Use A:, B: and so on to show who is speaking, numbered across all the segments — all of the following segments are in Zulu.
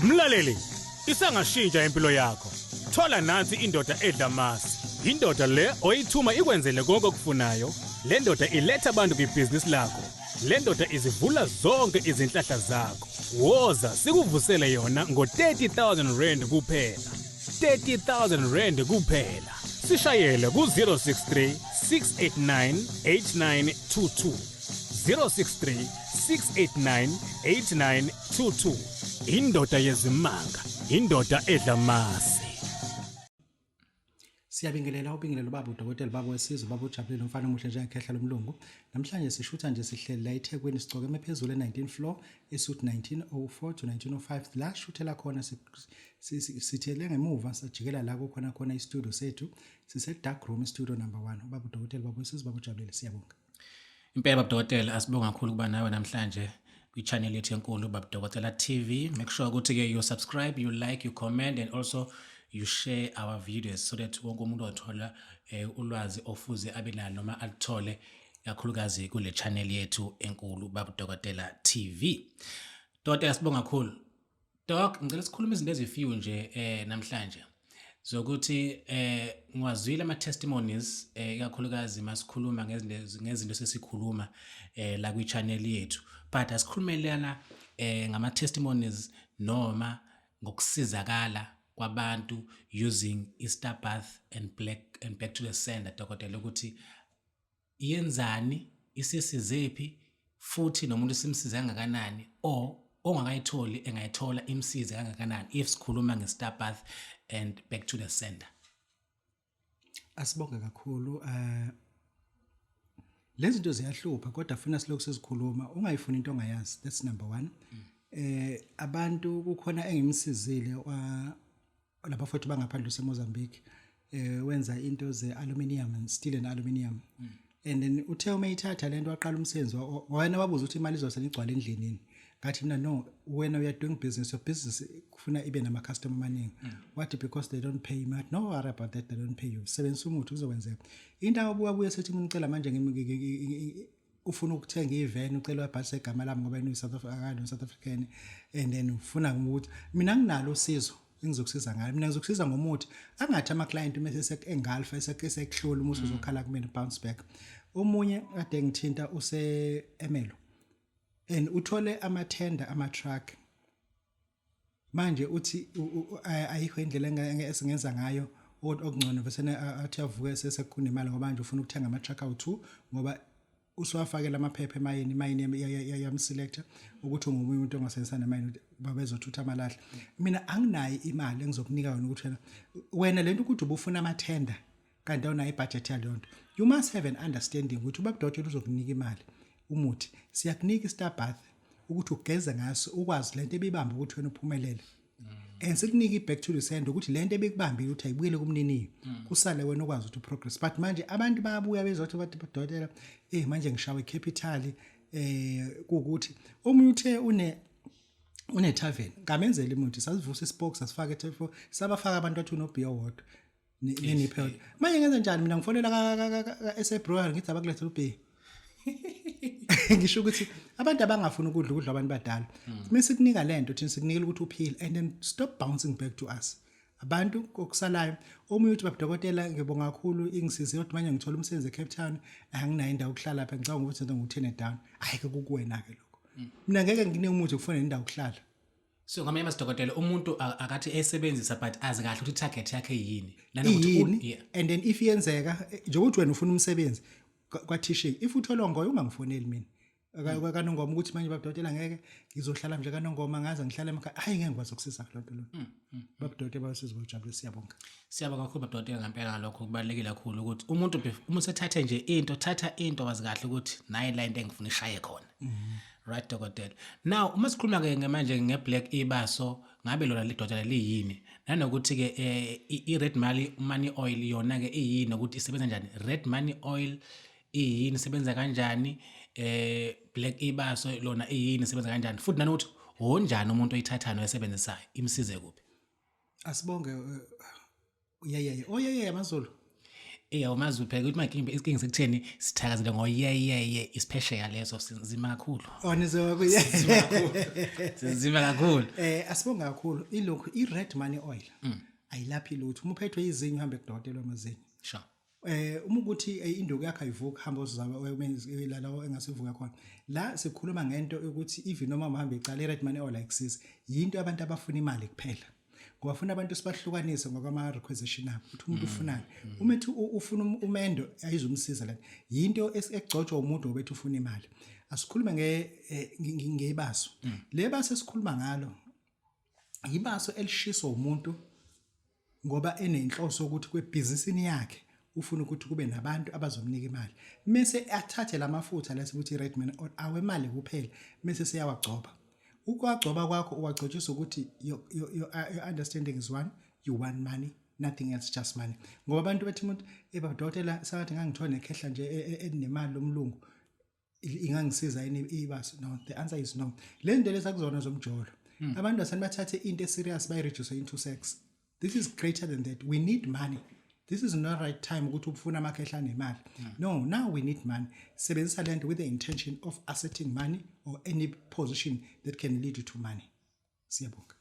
A: Mlaleli, isangashintsha impilo yakho. Thola nansi indoda edla amasi. Indoda le oyithuma ikwenzele konke okufunayo. Le ndoda iletha abantu kwibhizinisi lakho. Le ndoda izivula zonke izinhlahla zakho. Woza sikuvusele yona ngo-30,000 rand kuphela. 30,000 rand kuphela. Sishayele ku-063 689 8922. 063 689 8922. Indoda yezimanga, indoda edla amasi.
B: Siyabingelela ubingelelo Babu Dokotela Babu wesizwe Babu Jabulile umfana omuhle njengekhehla lomlungu. Namhlanje sishutha nje sihleli la eThekwini sigcoke ephezulu e19 floor esuit 1904 to 1905 la shuthela khona sithele ngemuva sajikela la khona istudio sethu sise dark room studio number 1 Babu Dokotela Babu wesizwe Babu Jabulile siyabonga.
C: Impela Babu Dokotela asibonga kakhulu kuba nawe namhlanje kwi-channel yethu enkulu Babu Dokotela TV. Make sure ukuthi ke you subscribe, you like, you comment and also you share our videos so that wonke umuntu othola ulwazi ofuze abe nalo noma alithole kakhulukazi kule channel yethu enkulu Babu Dokotela TV. Dokotela sibonga kakhulu. Doc, ngicela sikhulume izinto ezifew nje namhlanje. Zokuthi ngwazwile ama testimonies kakhulukazi masikhuluma ngezinto sesikhuluma la kwi channel yethu, but asikhulumelana ngama testimonies noma ngokusizakala kwabantu using Easter bath and back to the sender. Dokotela ukuthi yenzani isisizephi futhi nomuntu simsiza kangakanani or ongakayitholi engayithola imsize kangakanani if sikhuluma nge-Easter bath and back to the sender.
B: Asibonga kakhulu. Lezi zinto ziyahlupha kodwa funa silokhu sizikhuluma ungayifuni into ongayazi. That's number 1. Abantu kukhona engimsizile lapha futhi bangaphandle seMozambique wenza into ze aluminium and steel and aluminium. And then uthe umeyithatha lento waqala umsebenzi wena wabuza ukuthi imali izosela igcwala endlini. Ngathi mina no, when we are doing business, your business kufuna ibe nama customer maningi. What because they don't pay you? No worry about that, they don't pay you. Sebenza umuntu uzokwenzeka. Into abuya sethi ngicela manje ufuna ukuthenga ivan ucela wabhalisa igama lami ngoba ino South African and then ufuna ukuthi mina nginalo usizo engizokusiza ngalo. Mina ngizokusiza ngomuthi angathi ama client mase engalfa esekuhlola umuthi uzokhala kumina bounce back. Omunye kade ngithinta use Emelo and uthole ama-tender ama-truck manje uthi ayikho indlela esingenza ngayo okungcono vesene athi avuke sesekunemali ngoba manje ufuna ukuthenga ama-truck awu2 ngoba uswafakela amaphepha emayini yamselector ukuthi ungomunye umuntu ongasebenzisana namayini babezothutha amalahla. Mina anginayo imali engizokunika yona ukuthi wena lento ukuthi ubufuna ama-tender kanti awunayo ibudget yalonto. You must have an understanding ukuthi Babu Dokotela uzokunika imali umuthi siyakunika i-Easter bath ukuthi ugeze ngaso ukwazi lento ebibamba ukuthi wena uphumelele. And sikunika i-back to the sender ukuthi lento ebikubambile ukuthi ayibuyele kumniniyo kusale wena ukwazi ukuthi uprogress. But manje abantu bayabuya bezothi bathi Dokotela manje ngishawe capital ukuthi omunye uthe une tavern ngamenzela imuntu sasivusa ispoke sasifaka e-table sabafaka abantu athi no beer water neniphela manje ngenza njani mina ngifonela esebrower ngithi abakulethela ubeer. Ngisho ukuthi abantu abangafuni ukudla abantu badala bese kunika lento thina sikunikela ukuthi uphile and then stop bouncing back to us. Abantu kokusalayo omunye uthi Babu Dokotela ngibonga kakhulu ingisize ukuthi manje ngithola umsebenzi eCape Town anginayo indawo ukuhlala lapha ngicabanga ukuthi ngithi down ayike kukuwena ke lokho. Mina ngeke nginike umuthi ukufuna indawo ukuhlala.
C: So ngamanye Dokotela umuntu akathi esebenzisa but azi kahle ukuthi target yakhe yini nanokuthi
B: and then if yenzeka nje ukuthi wena ufuna umsebenzi kwathishing if uthola ngoyo ungangifoneli mina kanongoma ukuthi manje Babu Dokotela ngeke ngizohlala nje kanongoma ngaze ngihlale emakhaya hayi ngeke ngikwazi ukusisa kulonto lo. Babu Dokotela basizwe ujabule siyabonga.
C: Siyabonga kakhulu Babu Dokotela ngempela ngalokho kubalekile kakhulu ukuthi umuntu uma sethatha nje thatha into wazi kahle ukuthi nayi la into engifuna ishaye khona. Right Dokotela. Now uma sikhuluma ke manje ngeblack ibaso ngabe lona le Dokotela liyini nanokuthi ke i-red money oil yona ke iyini ukuthi isebenza kanjani. Red money oil iyini isebenza kanjani, black ibaso lona iyini isebenza kanjani futhi nanokuthi onjani umuntu oyithathana oyisebenzisayo imsize kuphi.
B: Asibonge amazulu.
C: umazi upheka ukuthi manje isinkinga sekutheni sithakazela ngoyeyeye isiphesheya leso sinzima kakhulu.
B: Onizwa
C: Sinzima kakhulu.
B: Asibonga kakhulu ilokhu i-red money oil. Ayilaphi lutho. Uma uphethwe izinyo uhambe kudokotela wamazinyo.
C: Sure.
B: Uma ukuthi induku yakhe ayivuka hamba uzaba la lawo engasivuka khona. La sikhuluma ngento ukuthi even noma uhambe icala i-red money oil ayikusiza. Yinto abantu abafuna imali kuphela. Ngoba ufuna abantu sibahlukanise ngokwama requisition abo. Uthi umuntu ufunani. Uma ethi ufuna umendo ayizumsiza la. Yinto egcotshwa umuntu obethi ufuna imali. Asikhulume ngebaso. Le baso esikhuluma ngalo ibaso elishiswa umuntu ngoba enenhloso ukuthi kwebhizinisini yakhe ufuna ukuthi kube nabantu abazomnika imali. Mase athathe lamafutha lesibuthi red money awe imali kuphela mase seyawagcoba. Ukwagcoba kwakho uwagcotshisa ukuthi your understanding is one, you want money, nothing else, just money. Ngoba abantu bathi umuntu Babu Dokotela sathi ngangithola nekhehla nje enemali lomlungu ingangisiza yini ibaso. No, the answer is no. Le nto lesakuzona zomjolo. Abantu basanibathathe into serious bay reduce into sex. This is greater than that. We need money. This is not right time ukuthi ufuna amakhehla nemali. No, now we need money. Sebenzisa lento with the intention of asserting money or any position that can lead you to money. Siyabonga.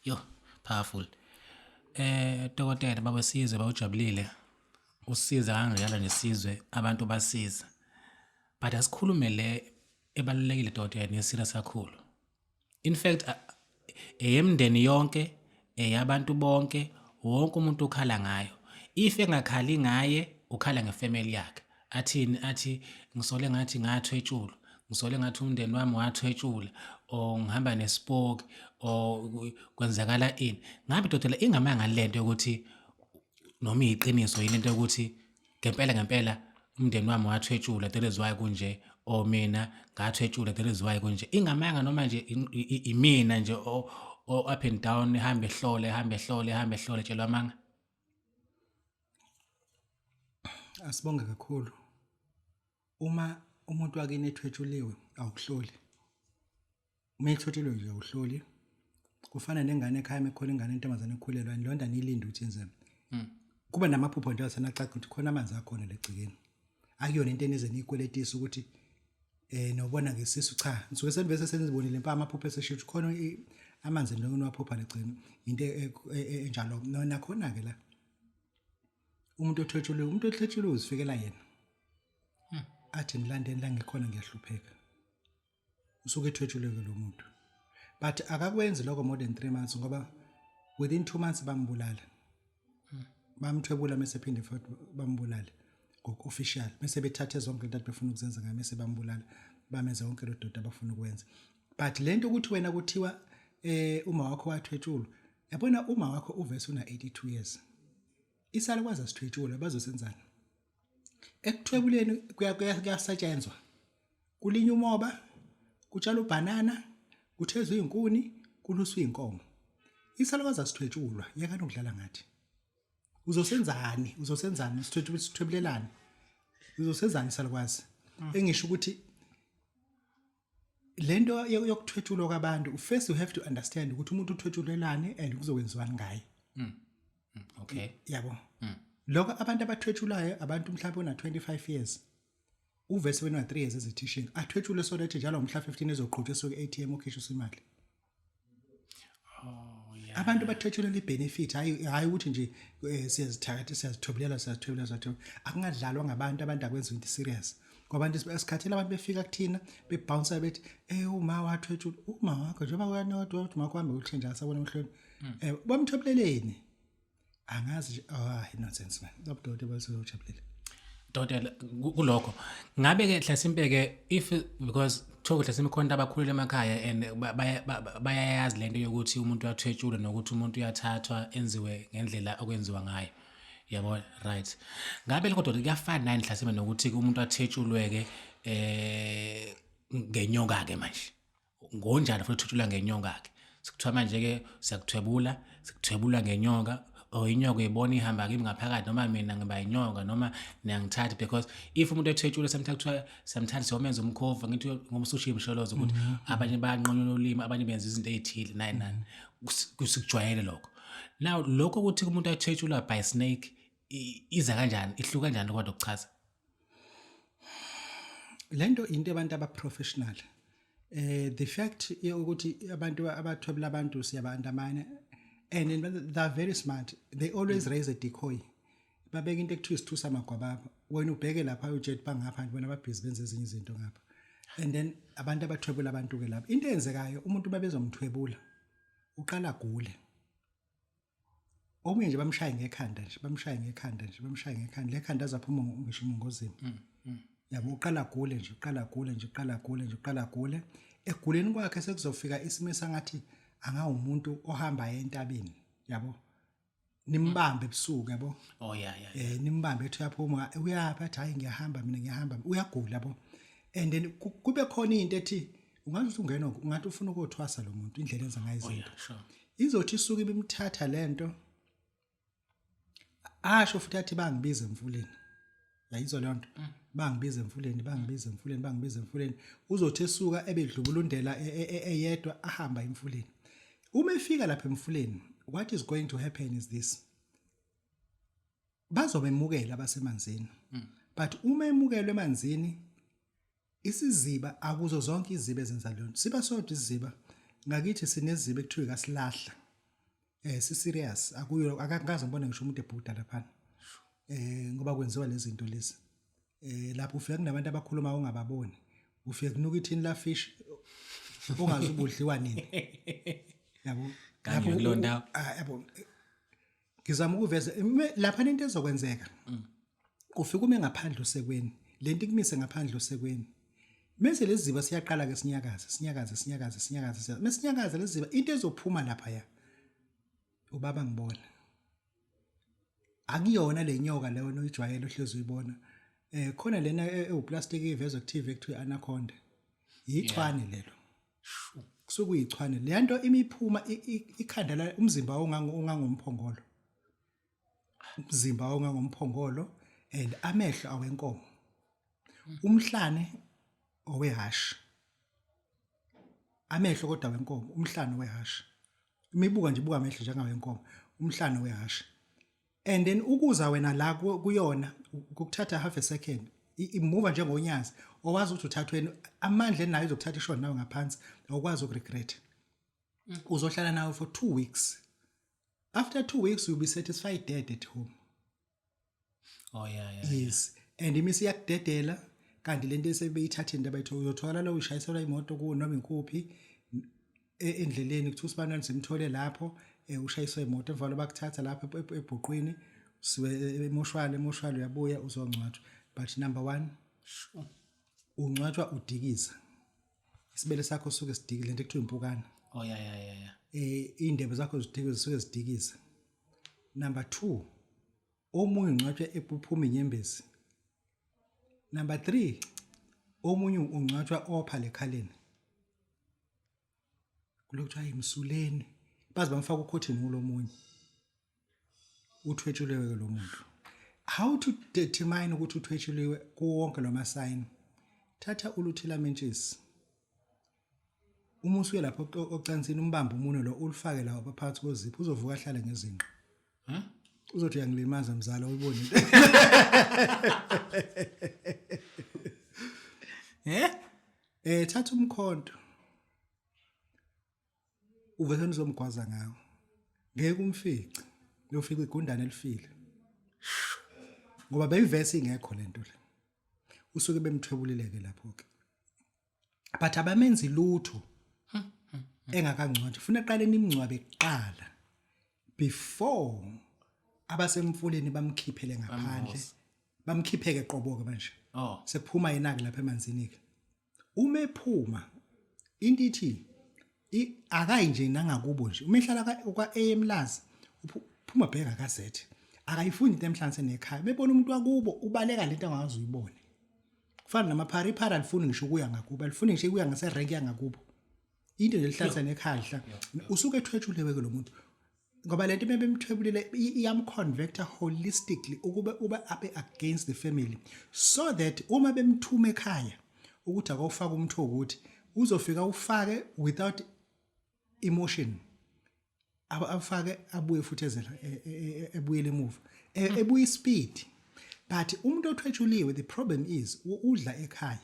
C: Yo, powerful. Dokotela babasize bawujabulile. Usiza kanjalo nesizwe abantu basiza. But asikhulume le ebalulekile dokotela nesirious kakhulu. In fact, eyemndeni yonke, eyabantu bonke, wonke umuntu ukhala ngayo. If engakhali ngaye, ukhala ngefamily yakhe. Athi ngisole ngathi ngathwetshula, ngisole ngathi umndeni wami wathwetshula, o ngihamba nespoke, o kwenzakala ini. Ngabe dokotela ingamanga lento ukuthi noma iqiniso yini into ukuthi ngempela umndeni wami wathwetshula that is why kunje, o mina ngathwetshula that is why kunje. Ingamanga noma nje imina nje o up and down hambe hlole tshelwa manga.
B: Asibonge kakhulu. Uma umuntu wakini ethwetshuliwe awuhloli. Uma ethwetshuliwe nje awuhloli. Kufana nengane ekhaya mekhona ingane entombazane ekhulelwa nilonda nilinde ukuthi yenzeni. Kuba namaphupho nje asenacaca ukuthi khona amanzi akhona legcikeni. Akuyona into enize nikweletisa ukuthi nobona ngesisu cha. Nisuke senibese senizibonile impama amaphupho eseshithi khona amanzi niwaphupha legcikeni. Into enjalo nakhona ke la. Umuntu othwetshuliwe uzifikela yena. Athi nilandeni la ngikhona ngiyahlupheka. Usuke ethwetshuliwe lo muntu. But akakwenzi lokho more than 3 months ngoba within 2 months bambulala. Bamthwebula mase phinde futhi bambulala ngokofficial. Mase bethathe zonke into abafuna ukuzenza ngaye mase bambulala. Bamenza konke lo doda abafuna ukwenza. But lento ukuthi wena kuthiwa uma wakho wathwetshulwa. Yabona uma wakho uvese una 82 years. Isala kwaza sithwetshula bazosenzana. Ekuthwebuleni kuyasetshenzwa. Kulinywa umoba, kutshala ubanana, kuthezwe izinkuni, kuluswa inkomo. Isala kwaza sithwetshulwa, yeka nokudlala ngathi. Uzosenzani sithwebulelani. Uzosenzani isala kwazi. Engisho ukuthi lento yokuthwetshulwa kwabantu, first you have to understand ukuthi umuntu uthwetshulelane and kuzokwenziwani ngaye.
C: Okay.
B: Yabo. Lokho abantu abathwetshulayo abantu mhlawumbe una 25 years. Uvese wena 3 years as a teaching. Athwetshule so that njalo mhla 15 ezoqhutshwa esuke ATM okhishwa imali.
C: Oh yeah.
B: Abantu bathwetshulela ibenefit hayi ukuthi nje siyazithakatha siyazithobelela. Akungadlalwa ngabantu akwenza into serious. Ngoba abantu esikhathela abantu befika kuthina bebounce bethi uma wathwetshula uma wakho njengoba uyanodwa uthi makuhambe ukuhlenja asabona umhloni. Bamthobeleleni. Angazi nonsense man. Dokotela basojabulile.
C: Dokotela kulokho ngabe ke hlasimpe ke if because talk hlasimpe khona abakhulule emakhaya and bayayazi lento yokuthi umuntu uyathwetshula nokuthi umuntu uyathathwa enziwe ngendlela okwenziwa ngayo. Yabo right. Ngabe lokho kuyafana nani hlasimpe nokuthi umuntu athwetshulwe ke ngenyonga ke manje. Ngonjani futhi uthwetshula ngenyonga ke. Sikuthiwa manje ke sikuthwebula ngenyonga. O inyoka ibona ihamba kimi ngaphakathi noma mina ngiba inyonga noma niyangithatha because if umuntu ethwetshula sometimes somenza umkhova ngithi ngomsushi imsholozo ukuthi abanye bayanqonywa ulimi abanye benza izinto ezithile nani kusikujwayele lokho. Now lokho ukuthi umuntu ethwetshula by snake iza kanjani ihluka kanjani kodwa ukuchaza
B: lento into abantu abaprofessional the fact ukuthi abantu abathwebula abantu siyabantamane and they are very smart, they always raise a decoy babeka into ekuthiwa isithusa magwababa wena ubheke lapha ujet bangapha bona ababhizi benze ezinye izinto ngapha and then abantu abathwebula abantu ke lapha into eyenzekayo umuntu babezomthwebula uqala gule omunye nje bamshaye ngekhanda nje lekhanda azaphuma ngisho umngozini yabo uqala gule eguleni kwakhe sekuzofika isimo sangathi angawumuntu ohamba entabeni yabo nimbambe ebusuku yabo nimbambe ethi uyaphuma uyapha athi hayi ngiyahamba uyagula yabo and then kube khona into ethi ungathi ungena ungathi ufuna ukuthwasa lo muntu indlela enza ngayo izinto izothi isuke ibimthatha lento asho futhi athi bangibize emfuleni yayizo le nto bangibize emfuleni uzothi esuka ebedlubulundela eyedwa ahamba emfuleni uma efika lapha emfuleni what is going to happen is this bazobemukela abasemanzini but uma emukelwe emanzini isiziba akuzo zonke izibe ezenza lento siba sodwa isiziba ngakithi sinezibe ekuthiwa kasilahla si serious akuyo akakaze ngibone ngisho umuntu ebhuda lapha ngoba kwenziwa lezi zinto lezi lapho ufika kunabantu abakhuluma ongababoni ufika kunuka ithini la fish ongazubudliwa nini yabo
C: kanye kulonda
B: yabo ngizama ukuveza lapha into ezokwenzeka ufika ume ngaphandle usekweni lento ikumisa ngaphandle usekweni mase lezi ziba siyaqala ke sinyakaza mesinyakaza lezi ziba into ezophuma lapha ya ubaba ngibona akuyona lenyoka leyo noyijwayele ohlezi uyibona khona lena ewuplastic ivezwe ku TV ekuthiwa anaconda yichwane lelo kusuku yichwane le nto imiphuma ikhanda la umzimba ongangomphongolo and amehlo awenkomo umhlane owehashi amehlo kodwa wenkomo umhlane owehashi imibuka nje ibuka amehlo njengawenkomo umhlane owehashi and then ukuza wena la kuyona ukuthatha half a second imove njengonyazi owazi ukuthi uthathweni amandla enayo izokuthatha ishona nawe ngaphansi awukwazi ukuregret uzohlala nawe for 2 weeks after 2 weeks you'll be satisfied dead at home yes and imisi yakudedela kanti lento esebeyithathe into abayitho uyothola lo ushayisela imoto ku noma inkuphi endleleni kuthi usibanani simthole lapho ushayiswa imoto evalo bakuthatha lapha ebhuqwini siwe emoshwale uyabuya uzongcwatshwa but number 1 ungcwatshwa udikiza isibele sakho suke sidiki lento ekuthiwa impukana indebe zakho zisuke zidikiza number 2 omunye ungcwatshwa ephuma inyembezi number 3 omunye ungcwatshwa opha lekhaleni kulokuthiwa imsuleni bazi bamfaka ukhothini kulomunye uthwetshuliwe lo muntu how to determine ukuthi uthwetshuliwe kuwonke lo masign thatha uluthila mentshisi uma usuke lapho ocansini umbamba umunwe lo ulifake la phakathi kozipho uzovuka ahlale ngezinqa uzothi uyangilimaza mzala uyibone thatha umkhonto uvese nizomgwaza ngawo ngeke umfice uyofika igundane elifile ngoba beyivesi ingekho lento le usuke bemthwebulileke lapho ke but abamenzi lutho engakangcwathi ufuna eqale nimngcwabe kuqala before abasemfuleni bamkhiphele ngaphandle bamkhipheke qoboke manje sekuphuma yenake lapha emanzini ke uma ephuma into ithi akayi nje nangakubo nje umehlala kwa AMlazi uphuma bheka kazethe akayifundi into emhlanze nekhaya bebona umuntu wakubo ubaleka lento angazi uyibone kufana namaphari alifuni ngisho ukuya ngakubo alifuni ngisho ukuya ngase rank yangakubo into nje lihlanze nekhaya usuke ethwetshulewe ke lo muntu ngoba lento bemthwebulile iyamconvecta holistically uba abe against the family so that uma bemthuma ekhaya ukuthi akawufaka umtho ukuthi uzofika ufake without emotion afake abuye futhi ezela ebuyele emuva ebuyi speed. But umuntu othwetshuliwe, the problem is udla ekhaya.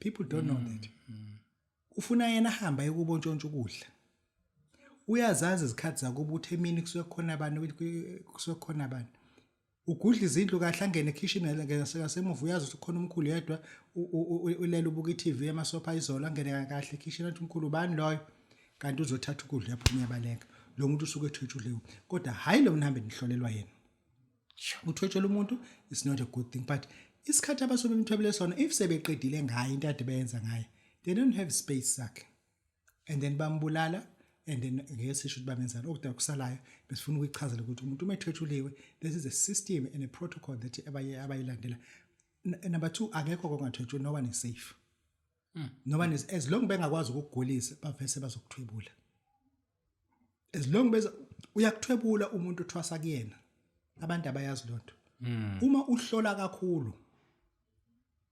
B: People don't know that. Ufuna yena ahamba ekubontshontsha ukudla. Uyazazi izikhathi zakuba uthi emini kusuke khona abantu. Ugudla izindlu kahle angene ekitchen ngasemuva uyazi ukuthi khona umkhulu yedwa ulela ubuka iTV emasofa izolo angene kahle ekitchen athi umkhulu bani loyo kanti uzothatha ukudla yaphuma yabaleka. Lo muntu usuke ethwetshuliwe. Kodwa hayi lo mnhambe nihlolelwa yena. Uthwetshela umuntu is not a good thing, but isikhathi abasobe emthwebele sona if sebeqedile ngayo into ade bayenza ngayo, they don't have space sakhe. And then bambulala and then ngesisho ukuthi bamenzana okudala kusalayo besifuna ukuyichazela ukuthi umuntu uma ethwetshuliwe, this is a system and a protocol that abayilandela. Number 2, akekho kongathwetshuli, no one is safe. No one is, as long bengakwazi ukugulisa bavese bazokuthwebula. As long beza uyakuthwebula umuntu uthwasa kuyena. Abantu abayazi lonto. Uma uhlola kakhulu,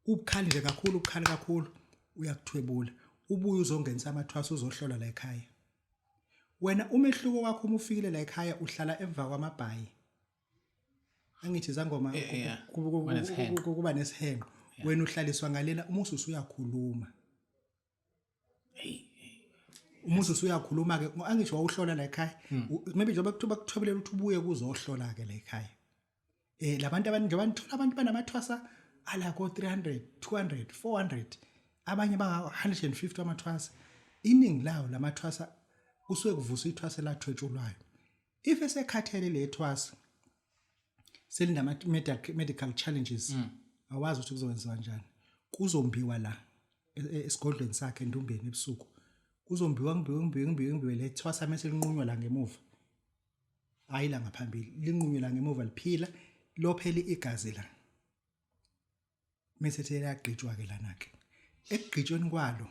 B: ubukhali nje kakhulu, ubukhali kakhulu, uyakuthwebula. Ubuye uzongenisa amathwasa uzohlola la ekhaya. Wena umehluko wakho uma ufikile la ekhaya uhlala emva kwamabhayi. Angithi zangoma kuba nesihengo. Wena uhlaliswa ngalela umusu usuyakhuluma. Umusu usuyakhuluma ke angisho wawuhlola la ekhaya. Maybe njengoba kuthiwa kuthwebelela ukuthi ubuye kuzohlola ke la ekhaya. Labantu abanithola abantu banamathwasa ala ko 300, 200, 400. Abanye banga 150 amathwasa. Iningi lawo lamathwasa usuke kuvusa ithwasa la thwetshulwayo. If esekhathele le thwasa selindama medical challenges, awazi ukuthi kuzokwenziwa kanjani. Kuzombiwa la esigodlweni sakhe endumbeni ebusuku. Kuzombiwa le thwasa mase linqunywa la ngemuva. Hayi la ngaphambili, linqunywa la ngemuva liphila lophele igazi la. Mase thela yagqitshwa ke lana ke. Ekugqitshweni kwalo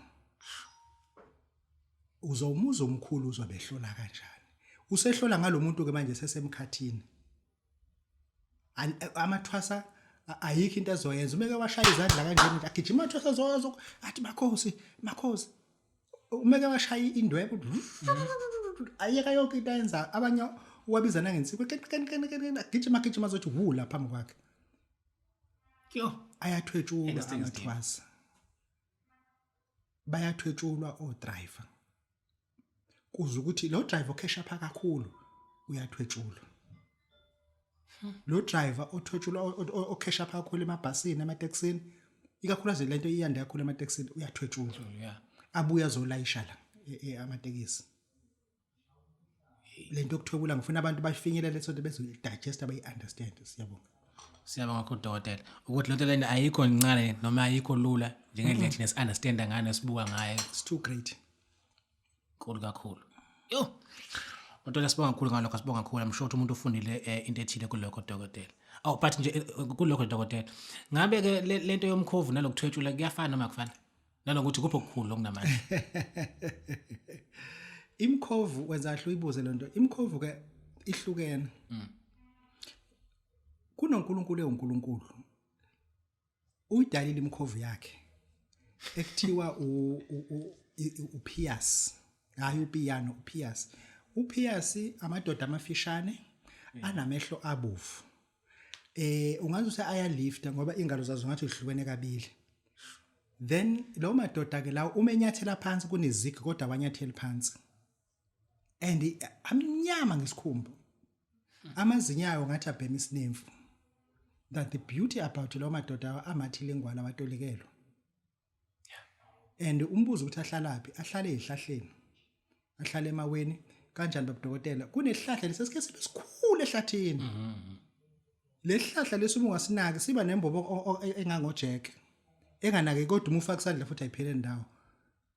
B: uzomuza omkhulu uzobehlola kanjani. Usehlola ngalomuntu ke manje sesemkhathini. Amathwasa ayikho into azoyenza. Umeke washaya izandla kanjani agijima amathwasa zozo athi makhosi. Umeke washaya indwebo ayeka yonke into ayenza. Abanye wabizana ngensiko gijima zothi hula phambi kwakhe. Ayathwetshulwa amathwasa. Bayathwetshulwa o-driver. Kuze ukuthi lo driver okhesha pha kakhulu uyathwetshulwa. Lo driver othwetshulwa okhesha pha kakhulu emabhasini emateksini, ikakhulukazi lento iyanda kakhulu emateksini uyathwetshulwa. Abuya azolayisha la amatekisi. Lento yokuthwebula ngifuna abantu bafinyelele so bezo digest abayi-understand.
C: Siyabonga kudokotela ukuthi lonto lena ayikho incane noma ayikho lula njengendlela thina si-understand ngayo sibuka ngayo.
B: It's too great.
C: Khulu kakhulu. Yo. Kodwa sibonga kakhulu ngalokho, sibonga kakhulu. I'm sure umuntu ufundile into ethile kulokho dokotela. But nje kulokho dokotela. Ngabe ke lento yomkhovu nalokuthwetshula kuyafana noma akufani? Nanokuthi kupho okukhulu okunamandla.
B: Imkhovu wenza hlo ibuze lonto. Imkhovu ke ihlukene. KunoNkulunkulu eUnkulunkulu. Uyidalile imkhovu yakhe. Ekuthiwa uPius. Hayi uPiano, uPius. uPius amadoda amafishane anamehlo abovu. Ungazi ukuthi ayalifta ngoba ingalo zazo ngathi zihlukene kabili. Then lo madoda ke lawo umenyathela phansi kunezigi kodwa wanyathela phansi. And amnyama ngesikhumba. Amazinyayo ngathi abhema isinemfu. That the beauty about lo madoda amathile ngwala watolikelo. And umbuzo ukuthi ahlalaphi, ahlale ezihlahleni. Ahlale emaweni kanjani Babu Dokotela? Kunezihlahla lesesike sibe sikhulu ehlathini. Lesihlahla lesimo ungasinaki siba nembobo engangojeke. Enganake kodwa uma ufaka isandla futhi ayiphele ndawo.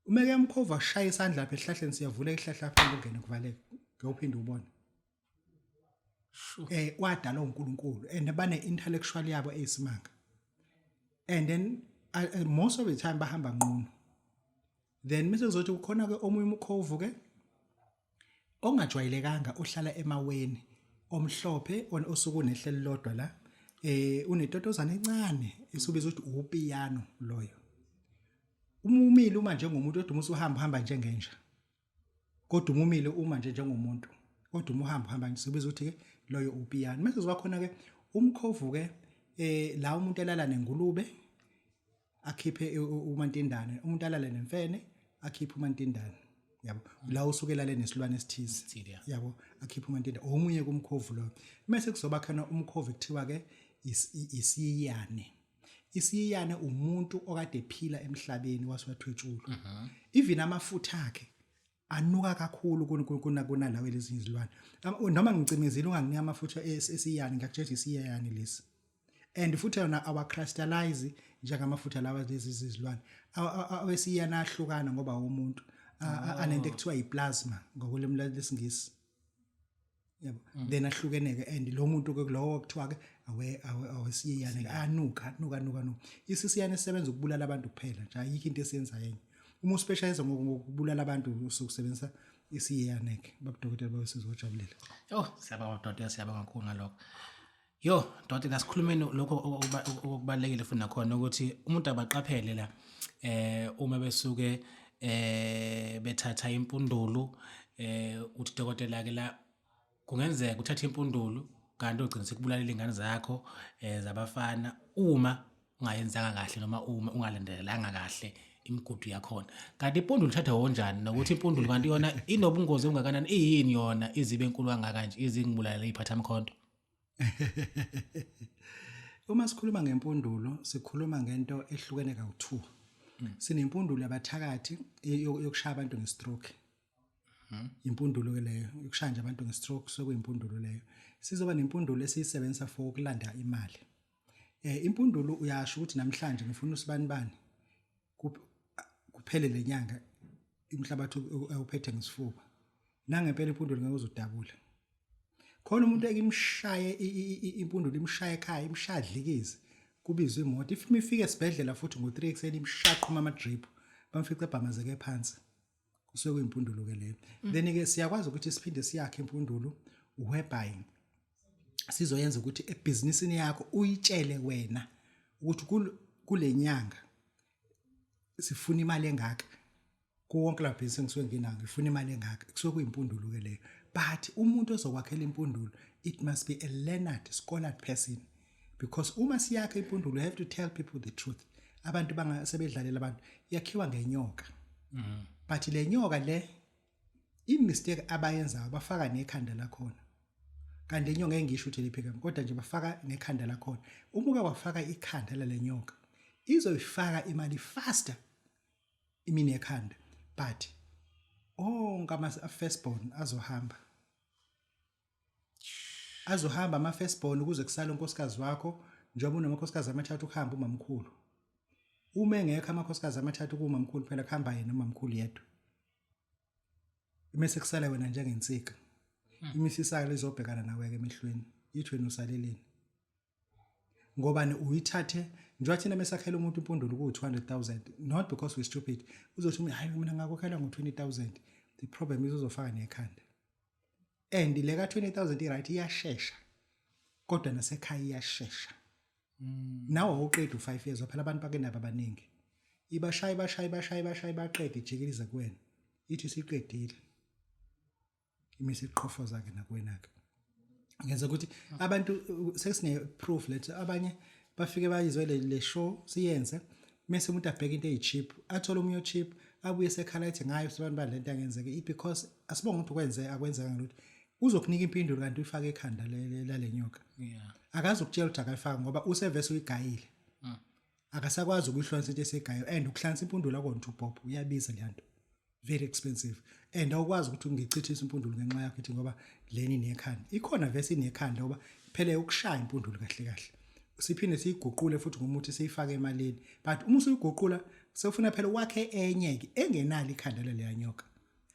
B: Umeke emkhova shaya isandla lapha ezihlahleni siyavula izihlahla phambi ungene kuvaleke. Ngiyophinda ubone. Wadala uNkulunkulu and bane intellectual yabo eyisimanga. And then most of the time bahamba nqunu. Then mase kuzothi ukhona ke omunye umkhovu ke ongajwayelekanga ohlala emaweni omhlophe osuku nehlelo lodwa la unetotozana encane esubiza ukuthi uPiano loyo. Umumile uma njengomuntu kodwa umusu uhamba njengenja. Kodwa umumile uma njengomuntu kodwa umuhamba nje sibiza ukuthi ke loyo upiyani mase kuzoba khona ke umkhovu ke la umuntu elala nengulube akhiphe umantindane umuntu alala nemfene akhiphe umantindane yabo la usukela lenesilwane esithize yabo akhiphe umantindane omunye kumkhovu lo mase kuzoba khona umkhovu kuthiwa ke isiyane isiyane umuntu okade ephila emhlabeni waswathwetshulu even amafutha akhe anuka kakhulu kunalawe lezi izilwane noma ngicimezile unganginika amafutha esiyane ngakutshela isiyane lesi and futhi yona our crystallize njengamafutha lawa lezi izilwane awesiyane ahlukana ngoba umuntu anento ekuthiwa iplasma ngokulimi lesingisi yabo then ahlukeneke and lo muntu ke lowo kuthiwa ke awesiyane anuka isisiyane sisebenza ukubulala abantu kuphela nje ayikho into esiyenza yenye uma uspecialize ngokubulala abantu ususebenzisa isiyane ke Babu Dokotela bawesizojabulela
C: siyabonga Dokotela siyabonga kakhulu ngalokho yo Dokotela sikhulumeni lokho okubalekile futhi nakhona ukuthi umuntu abaqaphele la uma besuke bethatha impundulu uthi Dokotela ke la kungenzeka uthatha impundulu kanti ugcina sekubulalela ingane zakho zabafana uma ungayenzanga kahle noma uma ungalandelelanga kahle imigudu yakhona kanti impundulu uthatha wonjani nokuthi impundulu kanti yona inobungozi obungakanani iyini yona izibe enkulu kangaka nje izingibulala iphathamkhonto
B: uma sikhuluma ngempundulo sikhuluma ngento ehlukene kawu2 sinempundulo yabathakathi yokushaya abantu ngestroke impundulo ke leyo yokushaya abantu ngestroke sokuyimpundulo leyo sizoba nempundulo esiyisebenzisa for ukulanda imali impundulo uyasho ukuthi namhlanje ngifuna usibanibani kuphele lenyanga imhlabathi awuphethe ngesifuba nangempela impundulo ngeke uzodabula khona umuntu ekimshaye impundulo imshaye ekhaya imshadlikize kubizwe imoto if mifike esibhedlela futhi ngo3 ekseni imshaqhuma ama drip bamfice ebhamazeke phansi kusuke kuyimpundulo ke leyo then ke siyakwazi ukuthi siphinde siyakhe impundulo whereby sizoyenza ukuthi ebusinessini yakho uyitshele wena ukuthi kulenyanga sifuna imali engaka kuwonke la business ngisuke nginayo ngifuna imali engaka kusuke kuyimpundulo ke leyo but umuntu ozokwakhela impundulo it must be a learned scholar person because uma siyakha impundulo you have to tell people the truth abantu bangasebedlalela abantu yakhiwa ngenyoka but le nyoka le imistake abayenzayo bafaka nekhanda lakhona kanti inyonga engisho ukuthi liphika kodwa nje bafaka nekhanda lakhona umuka wafaka ikhanda lalenyoka izoyifaka imali faster imini ekhanda but ngama firstborn azohamba ama firstborn kuze kusala unkosikazi wakho njengoba unamakhosikazi amathathu kuhamba umamkhulu uma engekho amakhosikazi amathathu kumamkhulu phela kuhamba yena umamkhulu yedwa bese kusala wena njengensika imisisaka lezobhekana nawe ke emehlweni yithi wena usaleleni ngobani uyithathe njengoba thina mesakhela umuntu impundulo ku200,000 not because we stupid uzothi hayi mina ngakokhela ngo20,000 the problem is uzofaka nekhanda and le ka20,000 right iyashesha kodwa nasekhaya iyashesha nawo uqeda u5 years phela abantu bake nabo abaningi ibashaya baqeda ijikiliza kuwena ithi siqedile imisiqhofoza ke nakwenake ngenza ukuthi abantu sesine proof lethu abanye bafike bayizwe le show siyenze mase umuntu abheka into eyicheap athola umunye cheap abuye sekhalathi ngayo sibantu balento angenzeke because asibonga ukuthi akwenzeka ngalutho uzokunika impendulo kanti uyifaka ekhanda lalenyoka akazi ukutshela ukuthi akayifaka ngoba usevese uyigayile akasakwazi ukuyihlonza into esegayo and ukuhlanza impundulo akona to pop uyabiza le nto very expensive and awukwazi ukuthi ungichithise impundulo ngenxa yakho ithi ngoba leni nekhanda ikhona vese inekhanda ngoba phela ukushaya impundulo kahle siphinde siyiguqule futhi ngomuthi siyifake emalini but uma usuyiguqula sewufuna phela wakhe enye engenalo ikhanda leleya nyoka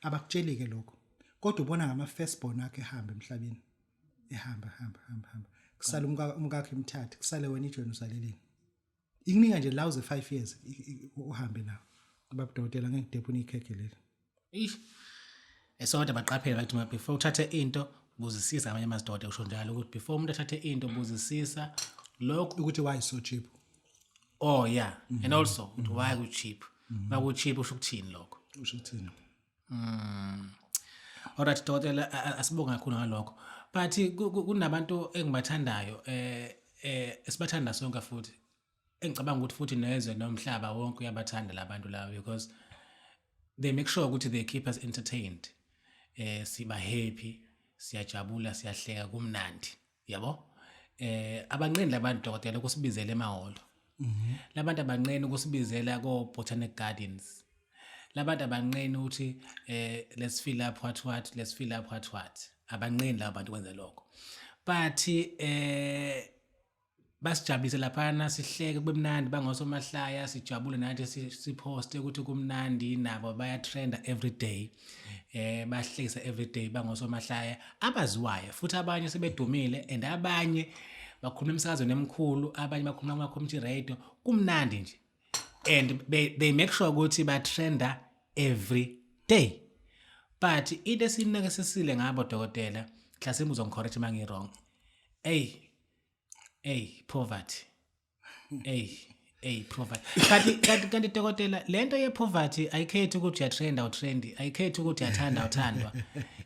B: abakutsheli ke lokho kodwa ubona ngama firstborn akhe ehamba emhlabeni ehamba kusala umkakhe imthathe kusale wena ithi wena usaleleni ikunika nje la uze 5 years uhambe nawo Babu Dokotela ngeke depone ikhekhe leli
C: esonto baqaphela bathi before uthathe into buzisisa abanye amazidoda usho njalo ukuthi before umuntu athathe into buzisisa lokho
B: ukuthi why so cheap
C: and also why ku cheap baku cheap usho ukuthini lokho
B: usho ukuthini
C: alright Dokotela asibonga kakhulu ngalokho but kunabantu engibathandayo esibathanda sonke futhi engicabanga ukuthi futhi nezwe nomhlaba wonke uyabathanda labantu labo because they make sure ukuthi they keep us entertained. Siba happy, siyajabula, siyahleka kumnandi, yabo? Abanqeni labantu Dokotela kusibizela emahholo. Labantu abanqeni kusibizela ko Botanic Gardens. Labantu abanqeni uthi let's fill up what, let's fill up what. Abanqeni labantu kwenza lokho. But basijabulise laphana sihleke kube mnandi bangosomahlaya sijabule nathi siposte ukuthi kumnandi nabo baya trenda every day. Bahlekisa every day bangosomahlaya abaziwayo futhi abanye sebedumile and abanye bakhuluma emsakazweni emkhulu abanye bakhuluma kuma-community radio kumnandi nje and they make sure ukuthi ba-trenda every day. But into esinekesisile ngabo Dokotela Hlasimbe uzongicorrect uma ngi-wrong. Poverty. Poverty. Kanti Dokotela lento ye-poverty ayikhethi ukuthi uyatrenda utrendi, ayikhethi ukuthi uyathanda uthandwa.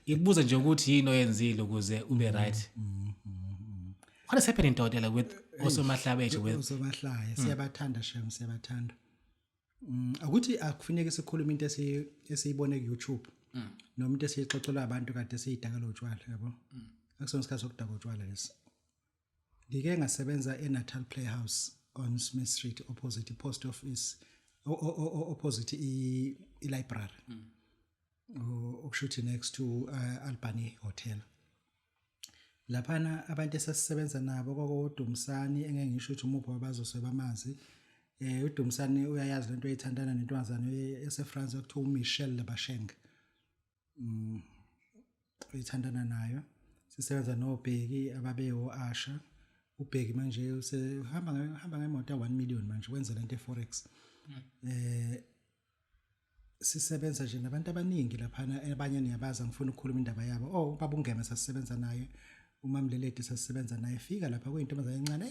C: Ikubuza nje ukuthi yini oyenzile ukuze ube right. What is happening Dokotela with osomahlabethu with
B: osomahlaya siyabathanda shem siyabathanda. Ukuthi akufuneki sikhuluma into esiyibone ku YouTube noma into esiyixoxela abantu kade siyidakala utshwala yabo. Akusona isikhathi sokudaka utshwala lesi. Ngike ngasebenza eNatal Playhouse on Smith Street opposite post office opposite library. Ukushuthi next to Albany Hotel. Laphana abantu esasisebenza nabo kwakuDumsani engengisho ukuthi umuphi wabazosweba amazi. uDumsani uyayazi lento eyithandana nentombazane eseFrance ekuthiwa uMichelle Lebasheng. Uyithandana nayo. Sisebenza noBheki ababeyo Asha. UBheki manje usehamba ngemoto ya 1 million manje wenza lento eForex. Sisebenza nje nabantu abaningi laphana abanye niyabaza ngifuna ukukhuluma indaba yabo. Baba Ungeme sasisebenza naye. Umamleleti sasisebenza naye fika lapha kuyintombazane encane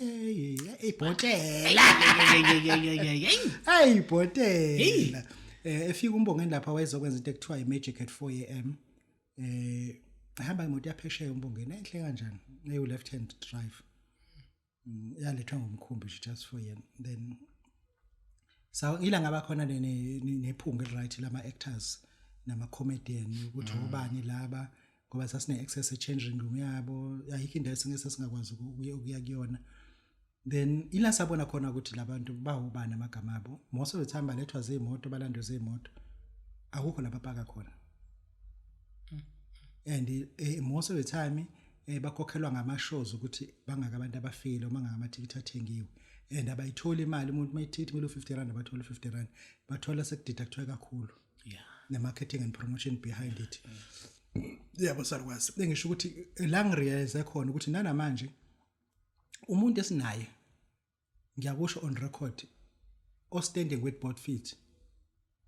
B: Botela Botela efika umbongeni lapha wayezokwenza into ekuthiwa iMagic at 4 AM ahamba imoto yaphesheya umbongeni enhle kanjani left hand drive yalethwa ngumkhumbi just for yena then so ila ngaba khona nephunga right lama actors nama comedian ukuthi ubani laba ngoba sasine access changing room yabo ayikho indawo singakwazi ukuya kuyona then ila sabona khona ukuthi labantu bawubani amagama abo most of the time balethwa zimoto balandwe zimoto akukho lapha khona and most of the time bakhokhelwa ngama shows ukuthi bangaka abantu abafile uma ngama ticket athengiwe and abayithola imali umuntu mayithithi kumele u50 abathola u50 bathola sekudeductwe kakhulu the marketing and promotion behind it. Yebo salwazi bengisho ukuthi la ngirealize khona ukuthi nanamanje umuntu esinaye ngiyakusho on record o standing with both feet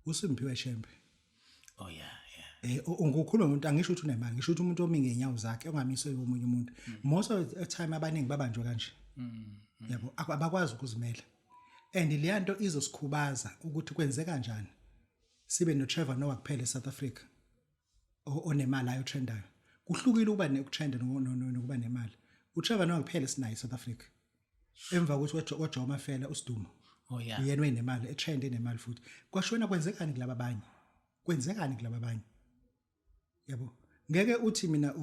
B: uSimphiwe Shembe. Ungukhuluma umuntu angisho ukuthi unemali ngisho ukuthi umuntu omi ngenyawo zakhe ongamiswe yomunye umuntu most of the time abaningi babanjwe kanje yabo abakwazi ukuzimela and leyanto izosikhubaza ukuthi kwenzeka kanjani sibe no Trevor Noah kuphela eSouth Africa onemali ayo trendayo kuhlukile ukuba nekutrenda nokuba nemali uTrevor Noah kuphela sinayo eSouth Africa emva ukuthi waJoma Fela uSidumo uyena wenemali etrend enemali futhi kwashona kwenzekani kulaba abanye yabo ngeke uthi mina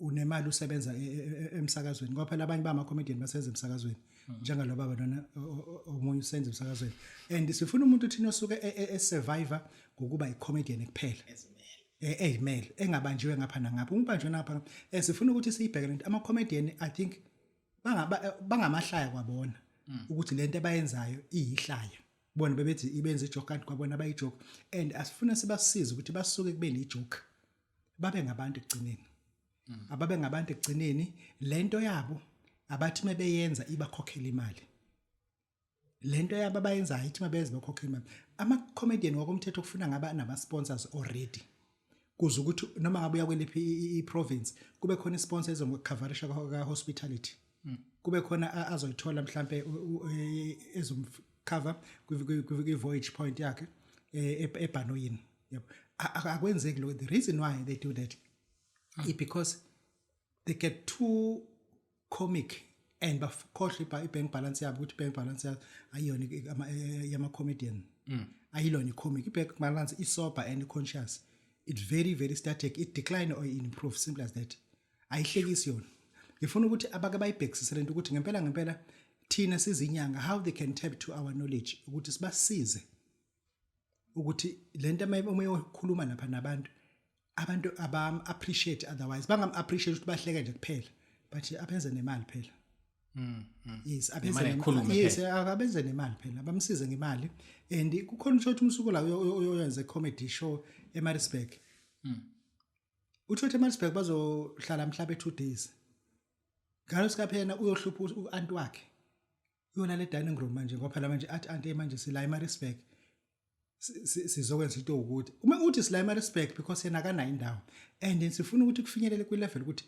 B: unemali usebenza emsakazweni ngoba phela abanye bama comedian basenza emsakazweni njengaloba bana omunye usenza emsakazweni and sifuna umuntu uthini osuke esurvivor ngokuba icomedian kuphela email engabanjiwe ngapha nangapha umbanjwe napha sifuna ukuthi siyibheke ama comedian I think bangamahlaya kwabona ukuthi lento abayenzayo iyihlaya bona bebethi ibenza ijoke kanti kwabona abayijoke and asifuna sibasize ukuthi basuke kubeni ijoke babe ngabantu ekugcineni lento yabo abathi mebeyenza ibakhokhela imali lento yabo abayenzayo ithi mabenza bakhokhela imali ama comedian ngokomthetho kufuna ngaba nama sponsors already kuze ukuthi noma ngabe uya kwelephi iprovince kube khona isponsor ezomcoverisha ka hospitality kube khona azoyithola mhlambe ezomcover kwi voyage point yakhe eBhanoyini yabo akwenzeki lo the reason why they do that is because they get too comic and bakhohlwa i-bank balance yabo ukuthi i-bank balance ayiyona yama-comedian ayilona i-comic. I-bank balance is sober and conscious. It's very, very static. It decline or it improve, simple as that. Ayihlekisi yona. Ngifuna ukuthi abake bayibhekisisele into ukuthi ngempela thina sizinyanga how they can tap to our knowledge ukuthi sibasize ukuthi lento uyokhuluma lapha nabantu abantu abam appreciate otherwise bangam appreciate ukuthi bahleke nje kuphela but abenze nemali phela. Yes, abenze nemali. Yes, abenze nemali phela bamsize ngemali and kukhona ukuthi umsuku la uyoyenza comedy show eMaritzburg. Uthi eMaritzburg bazohlala mhlawumbe 2 days. Ngalo sikaphena uyohlupha uanti wakhe. Uyona le dining room manje ngoba phela manje athi anti manje sila eMaritzburg. Sizokwenza into ukuthi uma uthi sila eMaritzburg because yena akanayo indawo and sifuna ukuthi kufinyelele kwi level ukuthi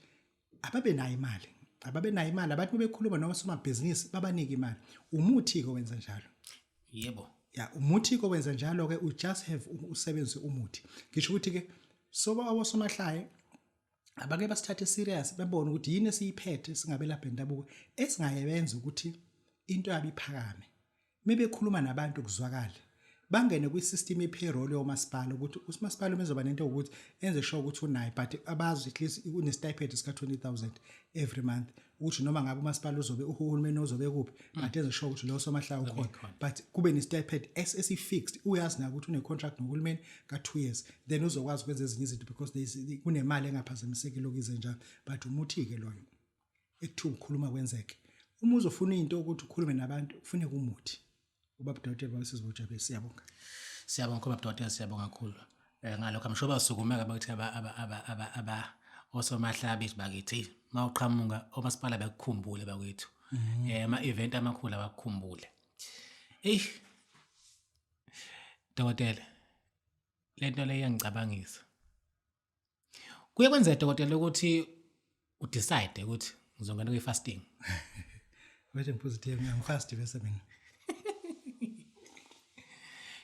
B: ababe nayo imali. Ababe nayo imali abantu bekhuluma noma soma business babanike imali. Umuthi ke wenza njalo.
C: Yebo.
B: Ya umuthi ko wenza njalo ke u just have usebenzise umuthi. Ngisho ukuthi ke soba awosomahlaye abake basithathe serious bebona ukuthi yini esiyiphethe singabe lapha endabuko esingayenza ukuthi into yabi iphakame. Mebekhuluma nabantu kuzwakala. Bangene kwi system ye payroll yomasipala ukuthi umasipala umezoba nento ukuthi enze sure ukuthi unayo but abazi at least une stipend sika 20,000 every month ukuthi noma ngabe umasipala uzobe uhulumeni uzobe kuphi but enze sure ukuthi lo somahlaya ukhona but kube ne stipend esi fixed uyazi na ukuthi une contract nohulumeni ka 2 years then uzokwazi ukwenza ezinye izinto because kunemali engaphazamiseki lokize njalo but umuthi ke loyo ekuthu ukukhuluma kwenzeke uma uzofuna into ukuthi ukhulume nabantu kufuneka umuthi. Babu Dokotela babesizibujabule siyabonga.
C: Siyabonga Babu Dokotela siyabonga kakhulu. Ngalokho amsho basukumeka bakuthi aba osomahlabi bakithi mawuqhamuka omasipala bekukhumbule bakwethu. Ama event amakhulu abakukhumbule. Dokotela lento le iyangicabangisa. Kuye kwenza Dokotela ukuthi udecide ukuthi ngizongena kwi fasting.
B: Wethe positive ngifast bese mina.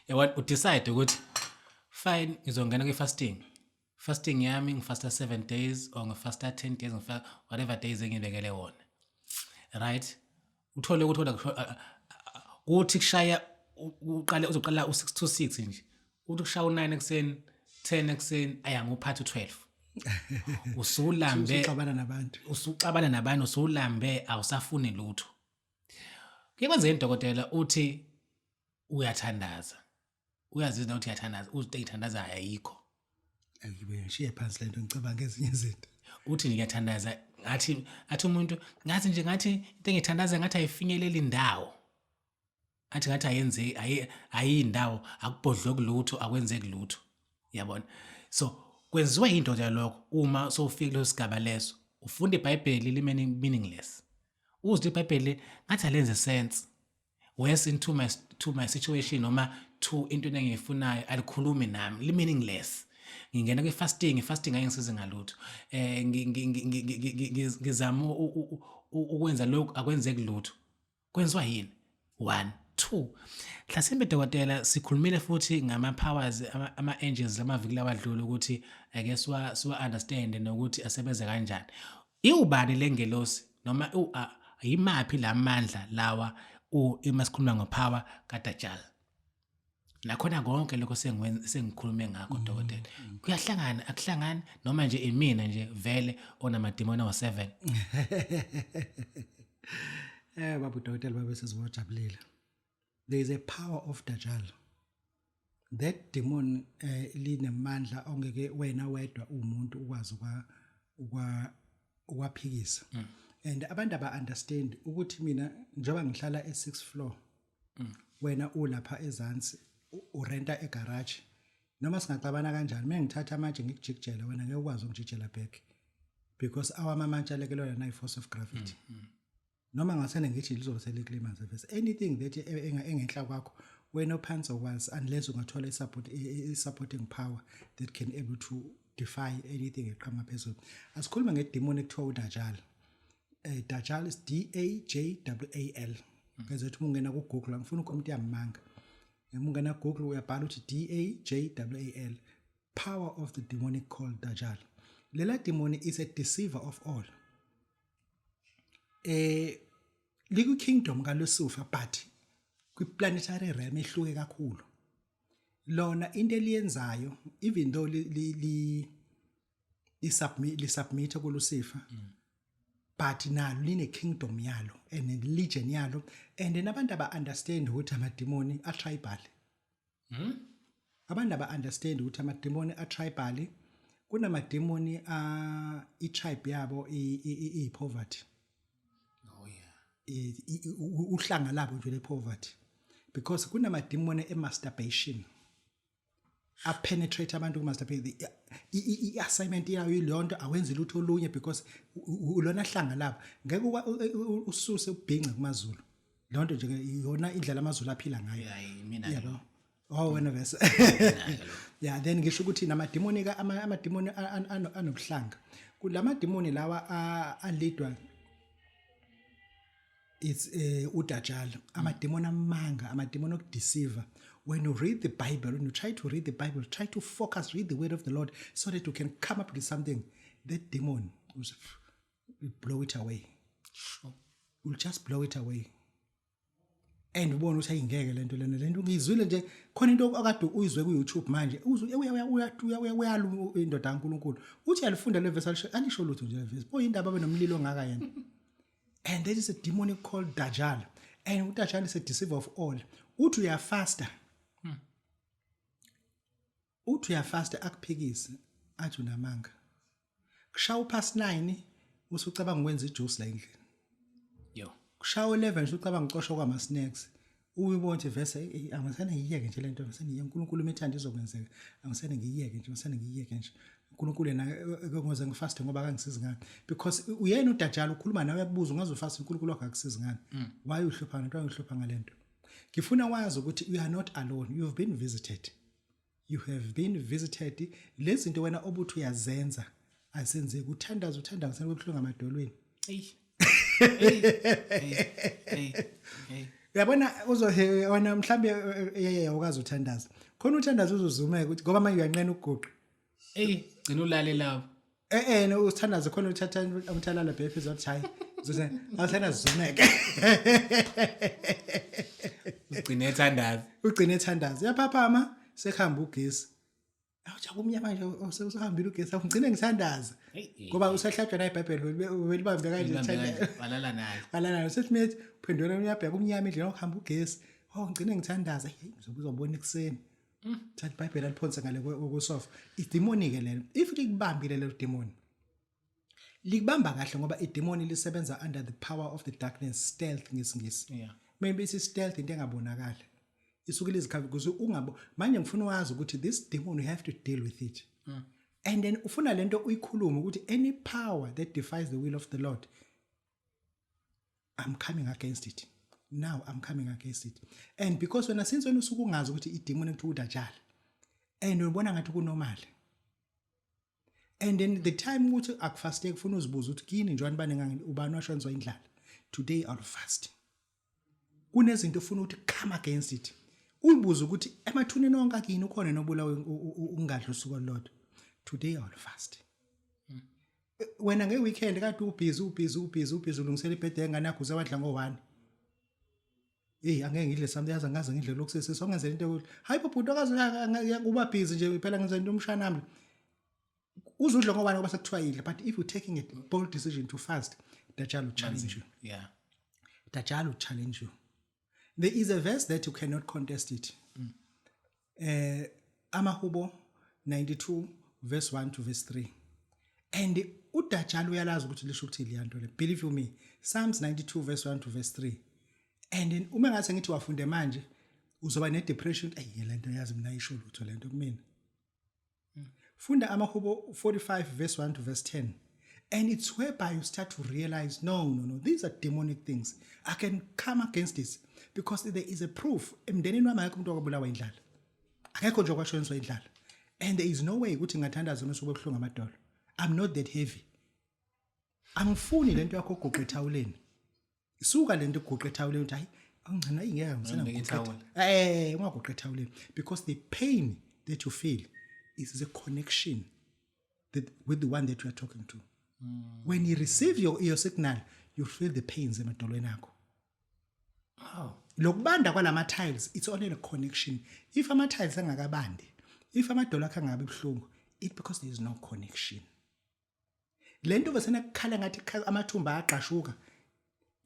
C: Yawa udecide ukuthi fine ngizongena kwi-fasting. Fasting yami ngifasta 7 days or ngifasta 10 days whatever days engibekele wona. Right? Uthole ukuthi kushaya uzoqala u6 to 6 nje. Uthi kushaya u9 ekseni 10 ekseni aya nguphatha u12. Usulambe usuxabana nabantu usulambe awusafuni lutho. Kuyekwenza Dokotela uthi uyathandaza. Uyazi ukuthi uyathandaza uthi uyithandaza ayikho.
B: Ayibe shiye phansi lento ngicabanga ezinye izinto.
C: Uthi ngiyathandaza athi umuntu ngathi nje ngathi into engithandaza ngathi ayifinyelela indawo. Athi ngathi ayenze ayindawo akubhodlwe kulutho akwenzeki lutho. Yabona. So kwenziwa into nje lokho uma sowufika lesigaba leso ufunda iBhayibheli meaningless. Uzwe iBhayibheli ngathi alenze sense. Worse into my situation noma to into engiyifunayo alikhulumi nami meaningless. Ngingena kwi-fasting ayengisize ngalutho. Ngizama ukwenza lokho akwenzeki lutho. Kwenziwa yini? 1 2 Mhlasimbe Dokotela sikhulumile futhi ngama powers ama angels lamaviki lawadlula ukuthi ake siwa understand nokuthi asebenza kanjani. Iwubani lengelosi noma yimaphi lamandla lawa emasikhuluma ngopower kaDajjal. Nakhona konke lokho sengikhulume ngakho Dokotela. Kuyahlangana akuhlangani noma nje imina nje vele onamademoni awu7.
B: Babu Dokotela babesizibujabulile. There is a power of Dajjal. That demon linemandla ongeke wena wedwa umuntu ukwazi ukwaphikisa. And abantu aba understand ukuthi mina njoba ngihlala e6th floor wena ulapha ezansi urenta egarage noma singaxabana kanjani mengithatha manje ngikujikijela wena ngeke ukwazi ukujikijela back because our mama ntshalekelo na force of gravity. Noma ngasene ngithi lizobe seliclimax service anything that engenhla kwakho wena ophansi okwazi unless ungathola supporting power that can able to defy anything eqhamuka phezulu. Asikhuluma ngedemon ekuthiwa uDajjal. Dajjal is DAJAL. Ngeze uthi ungena ku Google ngifuna ukomntu yamanga. Ungena Google uyabhala uthi DAJAL. Power of the demonic called Dajjal. Lela demon is a deceiver of all. liku kingdom kaLucifer but kwi-planetary realm ehluke kakhulu. Lona into eliyenzayo even though li submit kuLucifer but nalo line kingdom yalo and a legion yalo and then abantu aba understand ukuthi amademoni a tribal. Abantu aba understand ukuthi amademoni a tribal kunamademoni I tribe yabo I poverty.
C: Oh yeah.
B: Uhlanga labo nje le poverty because kunamademoni masturbation a penetrate abantu ku masturbation I assignment yayo ilonto awenzi lutho olunye because ulona hlanga labo ngeke ususe ubhinqa kumaZulu lonto nje iyona indlela amaZulu aphila ngayo.
C: Yeah, mina
B: yabo wena vese yeah then ngisho ukuthi namademoni amademoni anobuhlanga kulamademoni lawa alidwa it's udajal amademoni amanga amademoni okudeceive. When you read the Bible, when you try to read the Bible, try to focus, read the word of the Lord so that you can come up with something. That demon will blow it away.
C: Sure.
B: Will just blow it away. And ubona ukuthi ayingeke lento ngizwile nje khona into akade uyizwe ku YouTube manje uyalu indoda kaNkuluNkulu uthi alifunda le verse alisho lutho nje le verse boy indaba benomlilo ongaka yena. And there is a demon called Dajjal and Dajjal is a deceiver of all. Uthi uyafasta uthi uyafasta akuphikise athi unamanga kushawa past 9 usucabanga ukwenza ijuice la endlini
C: yo
B: kushawa 11 usucabanga uqosho kwama snacks uyibona ukuthi vese angisana ngiyeke nje lento vese ngiye uNkulunkulu umethanda izokwenzeka angisana ngiyeke nje angisana ngiyeke nje uNkulunkulu yena ngoze ngifast ngoba akangisizi ngani because uyena uDajjal ukhuluma nawe yakubuza ungaze ufast uNkulunkulu wakho akusizi ngani why uhlupha ngento uhlupha ngalento. Ngifuna wazi ukuthi you are not alone, you've been visited. You have been visited. Lezi zinto wena obuthi uyazenza asenzeke uthanda ngisana kwebuhlungu amadolweni. Uyabona wena mhlambe yeye ukazi uthandaza. Khona uthandaza uzozumeka ukuthi ngoba manje uyanqena ukuguqa.
C: Gcina ulale lapho.
B: No uthandaza khona uthatha umthalala bhefu uzothi hayi uzothi awuthanda zumeke. Ugcine ethandaza yaphaphama sekuhamba ugesi awuthi kumnyama nje usahambile ugesi awugcine ngithandaza ngoba usahlatshwa na iBhayibheli welibambe kanje ethandaza balala nayo sethi uphendula unyabheka kumnyama indlela okuhamba ugesi ngigcine ngithandaza ngizobona ekseni thatha iBhayibheli aliphonse ngale kosofa idemoni ke lelo if likubambile lelo demoni likubamba kahle ngoba idemoni lisebenza under the power of the darkness stealth ngesingisi.
C: Yeah.
B: Maybe it's stealth into engabonakala isukile izikhavi kuze ungabo manje ngifuna wazi ukuthi this demon you have to deal with it and then ufuna lento uyikhuluma ukuthi any power that defies the will of the Lord I'm coming against it now. I'm coming against it and because wena since wena usuku ungazi ukuthi idemon ekuthiwa uDajjal and ubona ngathi kunormal and then the time ukuthi akufaste kufuna uzibuza ukuthi kini njani bani ubani washonzwa indlala today I'll fast. Kunezinto ufuna ukuthi come against it uyibuza ukuthi emathuneni onke akini ukhona nobulawe ungadla usuku olodwa today I'll fast. Wena ngeweekend kade ubusy ulungisela ibirthday engane yakho uzawadla ngo1 angeke ngidle something yaza ngaze ngidle lokusese songenze into ukuthi hayi bhuti akaze uba busy nje phela ngenza into umshanami uzudla ngo1 ngoba sekuthiwa idla but if you taking a bold decision to fast Dajjal will challenge you.
C: Yeah.
B: Dajjal will challenge you. There is a verse that you cannot contest it. Amahubo 92 verse 1 to verse 3. And uDajjal uyalazi ukuthi lisho ukuthi liyanto le. Believe you me. Psalms 92 verse 1 to verse 3. And then uma ngathi ngithi wafunde manje uzoba ne depression lento yazi mina ayisho lutho lento kumina. Funda amahubo 45 verse 1 to verse 10. And it's whereby you start to realize, no, these are demonic things. I can come against this because there is a proof. Emdenini wami akekho umuntu okubulawa indlala. Akekho nje okwashonswa indlala. And there is no way ukuthi ngathandaza nosuku ebuhlungu amadolo. I'm not that heavy. Angifuni lento yakho uguqa ethawuleni. Isuka lento uguqa ethawuleni uthi hayi angicina ingeke ngisena uguqa. Ungaguqa ethawuleni because the pain that you feel is a connection with the one that you are talking to. When you receive your signal, you feel the pains emadolweni akho.
C: Oh.
B: Lokubanda kwalama tiles, it's only a connection. If ama tiles angakabandi, if amadolo akho angabe buhlungu, it's because there is no connection. Lento bese nakukhala ngathi amathumba aqashuka,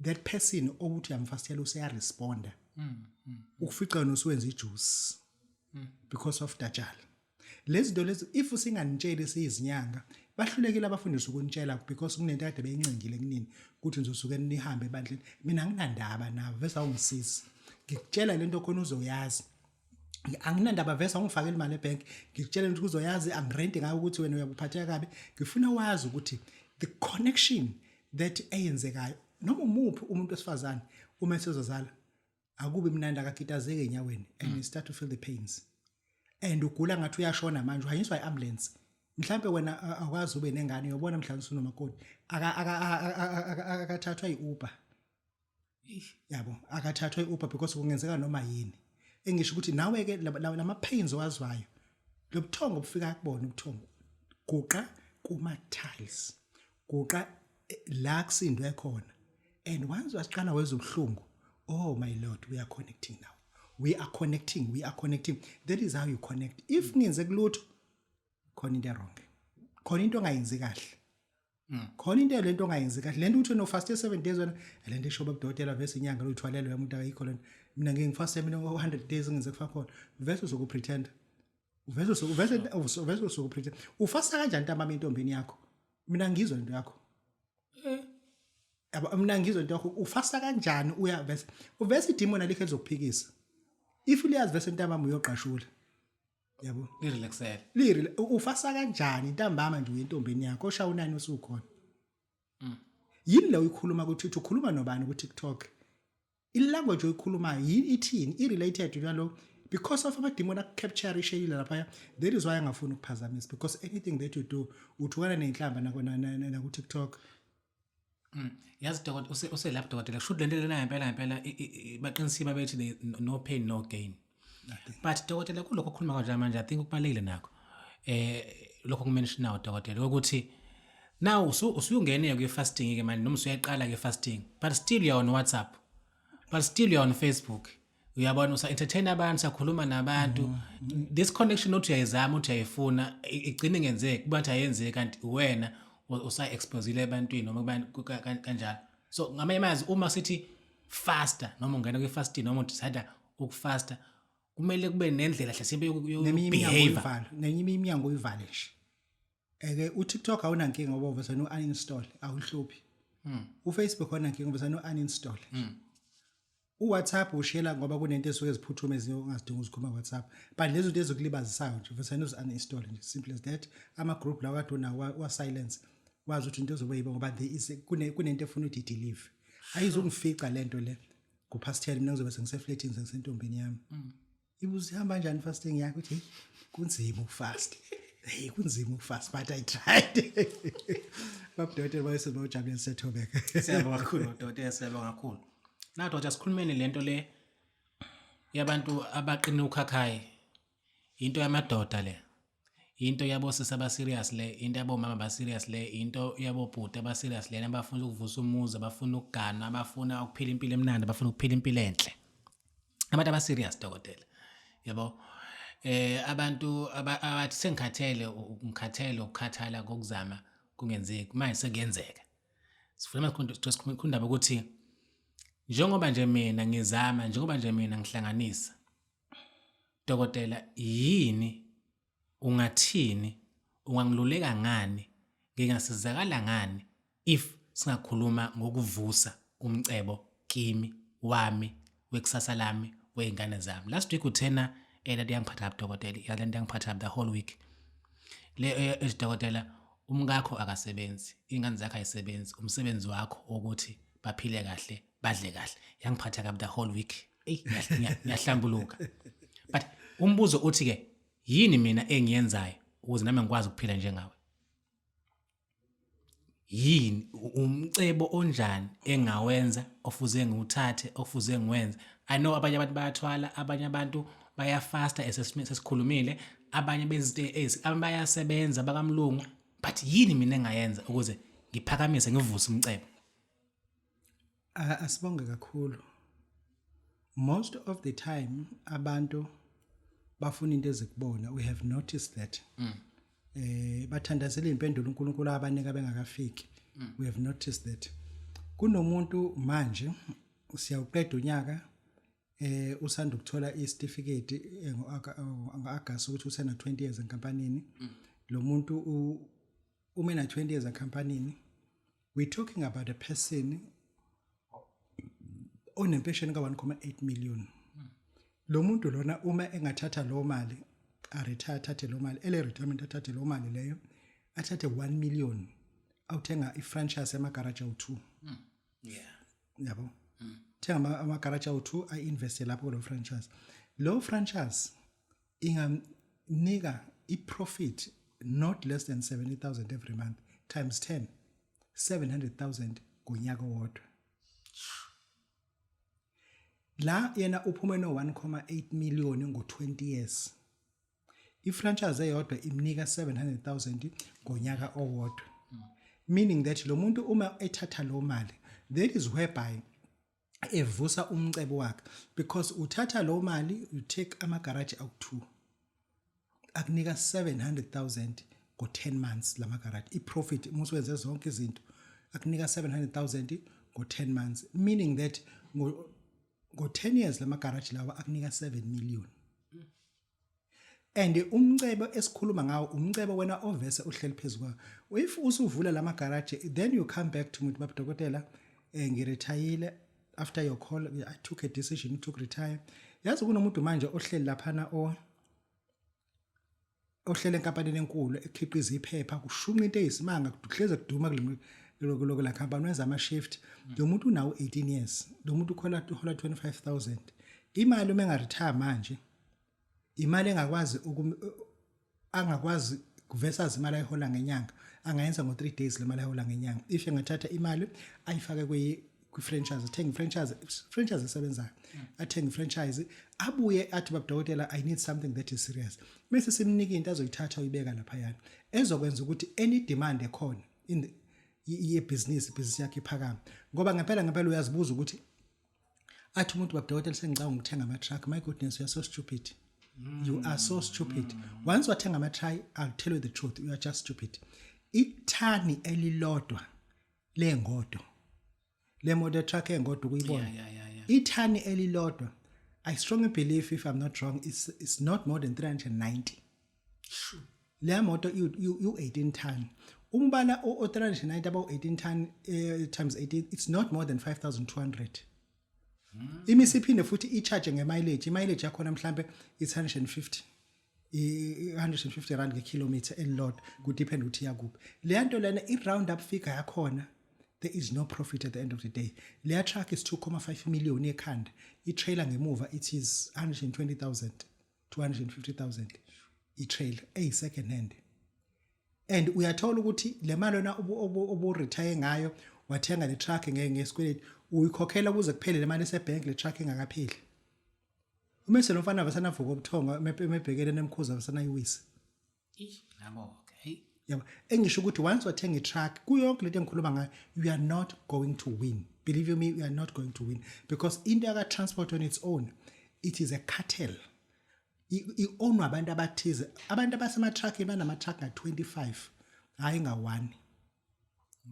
B: that person obuthi uyamfastela useya responda. Ukufica nosuwenza ijuice because of dajal. Lezi zinto lezi if usinganitsheli siyizinyanga, bahlulekile abafundisi ukunitshela because kunento kade beyincengile kunini ukuthi nizosuke nihambe ebandleni. Mina nginandaba nawe vese awungisisi. Ngikutshela lento khona uzoyazi. Anginandaba vese ungifakela imali ebank, ngikutshela ukuthi uzoyazi angirenti ngayo ukuthi wena uyabuphatheka kabi. Ngifuna wazi ukuthi the connection that eyenzekayo noma umuphi umuntu wesifazane uma esezozala akube mnandi akakitazeke enyaweni and you start to feel the pains. And ugula ngathi uyashona manje uhanyiswa iambulance. Mhlambe wena akwazi ube nengane uyobona mhlambe usunomakoti akathathwa iUber. Yabo akathathwa iUber because kungenzeka noma yini. Engisho ukuthi nawe ke lama pains owazwayo. Lo buthongo obufika kubona ubuthongo. Guqa kuma tiles. Guqa la kusindwe khona. And once wasiqala wezobhlungu, oh my lord, we are connecting now. We are connecting. That is how you connect. If ngenze kulutho khona into wrong. Khona into ongayenzi kahle. Khona into lento ongayenzi kahle. Lento uthi no fast 7 days wena lento isho Babu Dokotela vese inyanga loyithwalelwe umuntu akayikho lento. Mina ngingifast mina 100 days ngenze kufa khona. Vese uzokupretend. Vese uzokupretend. Ufasta kanjani ntamba intombini yakho? Mina ngizwa into yakho. Mina ngizwa into yakho ufasta kanjani uya vese idemon alikho ezokuphikisa. If uliyazi vese ntambama uyoqashula. Yabo.
C: Lirelaxela.
B: Ufasa kanjani ntambama nje uyintombeni yakho oshawa unani usukhona. Yini la uyikhuluma ukuthi ukhuluma nobani ku TikTok? Ilanguage oyikhulumayo ithini? Irelated to yalo because of ama demon capture ishayile lapha. That is why angafuni ukuphazamisa because anything that you do uthukana nenhlamba na ku TikTok.
C: Yazi Dokotela uselapha Dokotela should lento lena ngempela baqinisima bethi no pain no gain. But Dokotela kuloko khuluma kanje manje I think ukubalekile nakho lokho kumention nawo Dokotela ukuthi now usuyungene ke fasting ke manje noma usuyayiqala ke fasting but still you are on WhatsApp but still you are on Facebook uyabona usa entertain abantu sakhuluma nabantu this connection othi uyayizama uthi uyayifuna igcine ngenzeke kubantu ayenzeke kanti wena usa exposeile ebantwini noma kanjalo so ngamayimazi uma sithi faster noma ungena kwi fasting noma udecide ukufasta kumele kube nendlela hlasimbe yokubehavior
B: nenye iminyango uyivale nje uTikTok awunankinga ngoba uvese no uninstall awuhluphi uFacebook awunankinga uvese no uninstall uWhatsApp ushela ngoba kunento esuke eziphuthuma ezinye ongazidinga uzikhuluma WhatsApp but lezo zinto ezokulibazisayo nje uvese no uninstall nje simple as that ama group la kade una wa silence wazi ukuthi into ezobeyiba ngoba there is kunento efuna ukuthi delete ayizokungifica lento le kupastel mina ngizobe sengiseflatini sengisentombini yami ibuzi hamba kanjani fasting yakho uthi kunzima ukufast kunzima ukufast but I tried. Babu Dokotela wayese bojabuleni sethobeka.
C: Siyabonga kakhulu Dokotela siyabonga kakhulu. Na Dokotela sikhulumeni lento le yabantu abaqina ukhakhaya into yamadoda le into yabo sisa ba serious le into yabo mama ba serious le into yabo bhuti aba serious le abafuna ukuvusa umuzi abafuna ukugana abafuna ukuphila impilo emnandi abafuna ukuphila impilo enhle abantu aba serious Dokotela yabo abantu abathi sengikhathele ukukhathala kokuzama kungenzeki manje sekuyenzeka sifuna sikhundaba ukuthi njengoba nje mina ngizama njengoba nje mina ngihlanganisa Dokotela yini ungathini ungangiluleka ngani ngingasizakala ngani if singakhuluma ngokuvusa umcebo kimi wami wekusasa lami weingane zami last week uthena elade yangiphatha Dokotela yalento yangiphatha the whole week le Dokotela umkakho akasebenzi ingane zakhe ayisebenzi umsebenzi wakho ukuthi baphile kahle badle kahle yangiphatha kabi the whole week ngiyahlambuluka but umbuzo uthi ke yini mina engiyenzayo ukuze nami ngikwazi ukuphila njengawe yini umcebo onjani engawenza ofuze ngiwuthathe ofuze ngiwenze I know abanye abantu bayathwala abanye abantu bayafasta esesikhulumile abanye bezinto abayasebenza bakamlungu but yini mina engayenza ukuze ngiphakamise ngivuse umcebo
B: Asibonge kakhulu. Most of the time abantu bafuna into ezikubona. We have noticed that. Bathandazela impendulo uNkulunkulu abanika bengakafiki. We have noticed that. Kunomuntu manje siyawuqeda unyaka usanda ukuthola icertificate ngo-August ukuthi usena 20 years enkampanini. Lo muntu umena 20 years enkampanini. We're talking about a person onempesheni ka 1.8 million. Lo muntu lona uma engathatha lo mali retire athathe lo mali retirement athathe lo mali leyo athathe 1 million awuthenga ifranchise emagarage awu2. Yabo. Thenga amagarage awu2 ainvest lapho lo franchise. Lo franchise ingamnika iprofit not less than 70,000 every month times 10, 700,000 ngonyaka owodwa. La yena uphume no 1.8 million ngo20 years. Ifranchise eyodwa imnika 700,000 ngonyaka owodwa. Meaning that lo muntu uma ethatha lo mali, that is whereby evusa umcebo wakhe, because uthatha lo mali you take amagarage awu2 akunika 700,000 ngo10 months lama garage. Iprofit muswenze zonke izinto akunika 700,000 ngo10 months, meaning that ngo10 years lama garage lawa akunika 7 million. And umcebo esikhuluma ngawo umcebo wena ovese uhleli phezulu. If usuvula lama garage, then you come back to Babu Dokotela ngiretire after your call. I took a decision to retire. Yazi kunomuntu manje ohleli laphana ohlele enkampanini enkulu ekhiqiza iphepha kushunqa into eyisimanga kuhleze kuduma kuloko la company wenza ama shift. Lo muntu unawo 18 years. Lo muntu ukhola 25,000. Imali uma engaretire manje imali angakwazi kuvesa imali ayihola ngenyanga angayenza ngo3 days le mali ayihola ngenyanga. If engathatha imali ayifake kwi-franchise, athenga franchise esebenzayo, athenga franchise abuye athi Babu Dokotela I need something that is serious. Bese simnika into azoyithatha uyibeka lapha yana ezokwenza ukuthi any demand ekhona in business yakhe iphakama. Ngoba ngempela uyazibuza ukuthi athi umuntu Babu Dokotela sengicanga ukuthenga ama truck. My goodness, you are so stupid. You are so stupid. Once wathenga ama try, I'll tell you the truth, you are just stupid. Ithani elilodwa lengodo. Le model truck engodo kuyibona. Ithani elilodwa. I strongly believe, if I'm not wrong, it's not more than 390. Sure. Le moto you 18 ton. Umbala o 390 about 18 ton times 18, it's not more than 5,200. Imisiphinde futhi i-charge nge-mileage. I-mileage yakhona mhlambe it's 150 rand nge-kilometer elilodwa, kudepend ukuthi yakuphi. Le nto lena i-round up figure yakhona, there is no profit at the end of the day. Le truck is 2.5 million ekhanda. I-trailer ngemuva it is 120,000 to 150,000 i-trailer eyi-second hand. And uyathola ukuthi le mali wena obu-retire ngayo wathenga le truck ngesikweletu uyikhokhela kuze kuphele le mali esebhenki le truck engakapheli. Umese lo mfana vasana vuka ubuthongo emebhekene nemkhuza vasana yiwisi.
C: Nabo okay.
B: Yabo engisho ukuthi once wathenga i-truck kuyonke lento engikhuluma ngayo, you are not going to win. Believe me, you are not going to win, because into yaka transport on its own, it is a cartel. I-ownwa abantu abathize. Abantu abasema truck banama truck nga25 hayi nga1.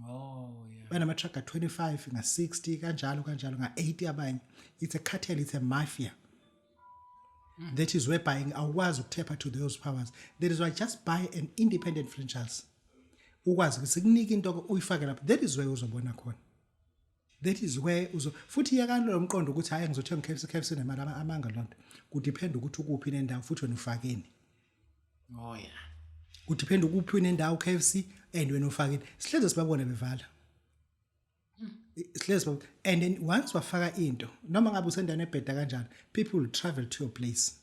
C: Oh yeah.
B: Banama truck nga25 nga60 kanjalo nga80 abanye. It's a cartel, it's a mafia. That is where buying awukwazi ukutapper to those powers. That is why just buy an independent franchise. Ukwazi ukuthi sikunika into uyifake lapha. That is where uzobona khona. That is where futhi yakalo lo mqondo ukuthi hayi ngizothenga KFC nemali amanga lonto. Kudepend ukuthi ukuphi nendawo futhi wena ufakeni.
C: Oh yeah.
B: Kudepend ukuphi nendawo KFC and wena ufakeni. Sihleze sibabone bevala. And then once wafaka into noma ngabe usendaweni ebheda kanjani, people will travel to your place.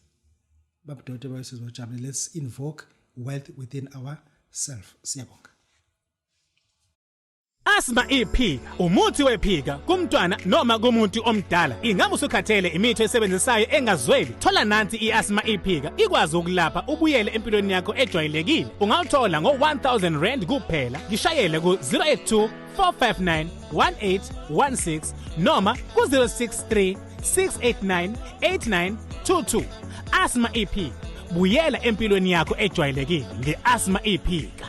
B: Babu Dokotela sizojabula. Let's invoke wealth within ourselves. Siyabonga.
A: Asthma iphika umuthi wephika kumntwana noma kumuntu omdala. Ingabe usukhathele imithi esebenzisayo engazweli, thola nansi iasthma iphika ikwazi ukulapha ubuyele empilweni yakho ejwayelekile. Ungawuthola ngo-1000 rand kuphela. Gishayele ku-082 459 1816 noma ku-063 689 8922. Asthma iphika, buyela empilweni yakho ejwayelekile nge-asthma iphika.